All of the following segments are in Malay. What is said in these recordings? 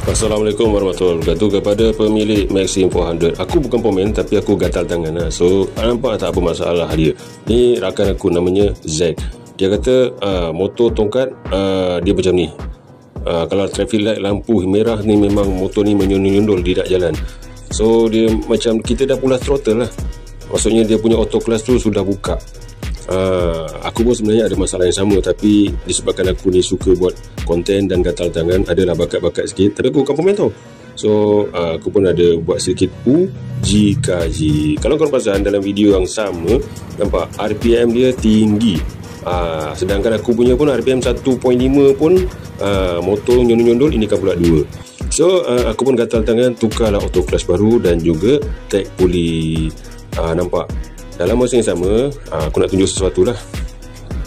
Assalamualaikum warahmatullahi wabarakatuh. Kepada pemilik Maxim 400, aku bukan pemain tapi aku gatal tangan lah. So nampak tak apa masalah dia. Ni rakan aku namanya Zack. Dia kata motor tongkat dia macam ni. Kalau traffic light lampu merah ni memang motor ni menyundul-nyundul di dak jalan. So dia macam kita dah pula throttle lah. Maksudnya dia punya auto clutch tu sudah buka. Aku pun sebenarnya ada masalah yang sama, tapi disebabkan aku ni suka buat konten dan gatal tangan, adalah bakat-bakat sikit, tapi aku bukan pemain tau. So aku pun ada buat sedikit uji kaji. Kalau korang perasan dalam video yang sama, nampak RPM dia tinggi, sedangkan aku punya pun RPM 1.5 pun motor nyundul-nyundul, ini kan pula 2. So aku pun gatal tangan, tukarlah auto clutch baru dan juga tag puli. Nampak dalam masa yang sama, aku nak tunjuk sesuatu lah.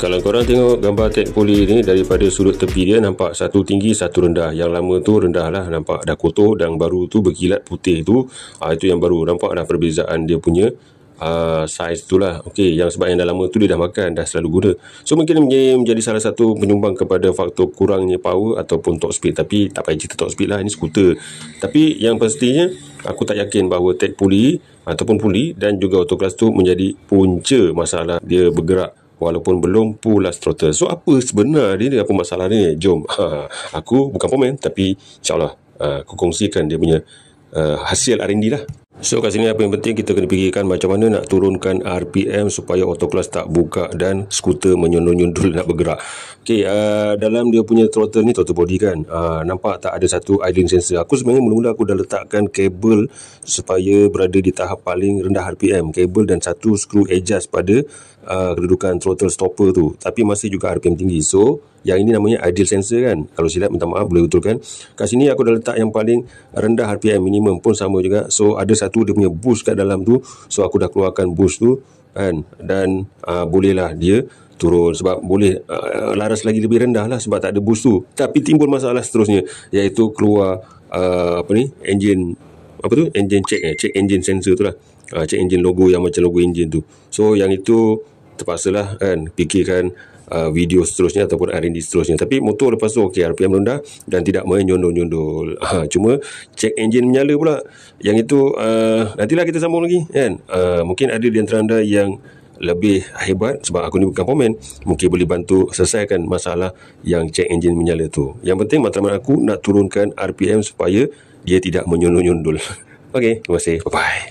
Kalau korang tengok gambar tag puli ni, daripada sudut tepi dia nampak satu tinggi satu rendah. Yang lama tu rendah lah, nampak dah kotor, dan baru tu berkilat putih tu, itu yang baru. Nampak dah perbezaan dia punya size tu lah. Okey, yang sebab yang dah lama tu dia dah makan, dah selalu guna. So mungkin menjadi salah satu penyumbang kepada faktor kurangnya power ataupun top speed. Tapi tak payah cerita top speed lah, ini skuter. Tapi yang pastinya aku tak yakin bahawa tag puli ataupun puli dan juga auto clutch tu menjadi punca masalah dia bergerak walaupun belum pull last throttle. So apa sebenarnya dia, apa masalah ni? Jom, aku bukan pemain tapi insyaAllah aku kongsikan dia punya hasil R&D lah. So kat sini apa yang penting kita kena fikirkan macam mana nak turunkan RPM supaya auto clutch tak buka dan skuter menyundul-nyundul nak bergerak. Okey, dalam dia punya throttle ni, throttle body kan, nampak tak ada satu idling sensor. Aku sebenarnya mula-mula aku dah letakkan kabel supaya berada di tahap paling rendah RPM, kabel dan satu skru adjust pada kedudukan throttle stopper tu, tapi masih juga RPM tinggi. So yang ini namanya idle sensor kan. Kalau silap minta maaf, boleh betulkan. Kat sini aku dah letak yang paling rendah RPM, minimum pun sama juga. So ada satu dia punya boost kat dalam tu. So aku dah keluarkan boost tu kan, dan bolehlah dia turun, sebab boleh laras lagi lebih rendah lah sebab tak ada boost tu. Tapi timbul masalah seterusnya, iaitu keluar engine, engine check engine sensor tu lah, check engine logo yang macam logo engine tu. So yang itu terpaksalah kan fikirkan video seterusnya ataupun R&D seterusnya. Tapi motor lepas tu okey, RPM rendah dan tidak menyundul-nyundul. Cuma check engine menyala pula. Yang itu nantilah kita sambung lagi kan. Mungkin ada di antara anda yang lebih hebat, sebab aku ni bukan pemain, mungkin boleh bantu selesaikan masalah yang check engine menyala tu. Yang penting matlamat aku nak turunkan RPM supaya dia tidak menyundul-nyundul. Okey, terima kasih. Bye-bye.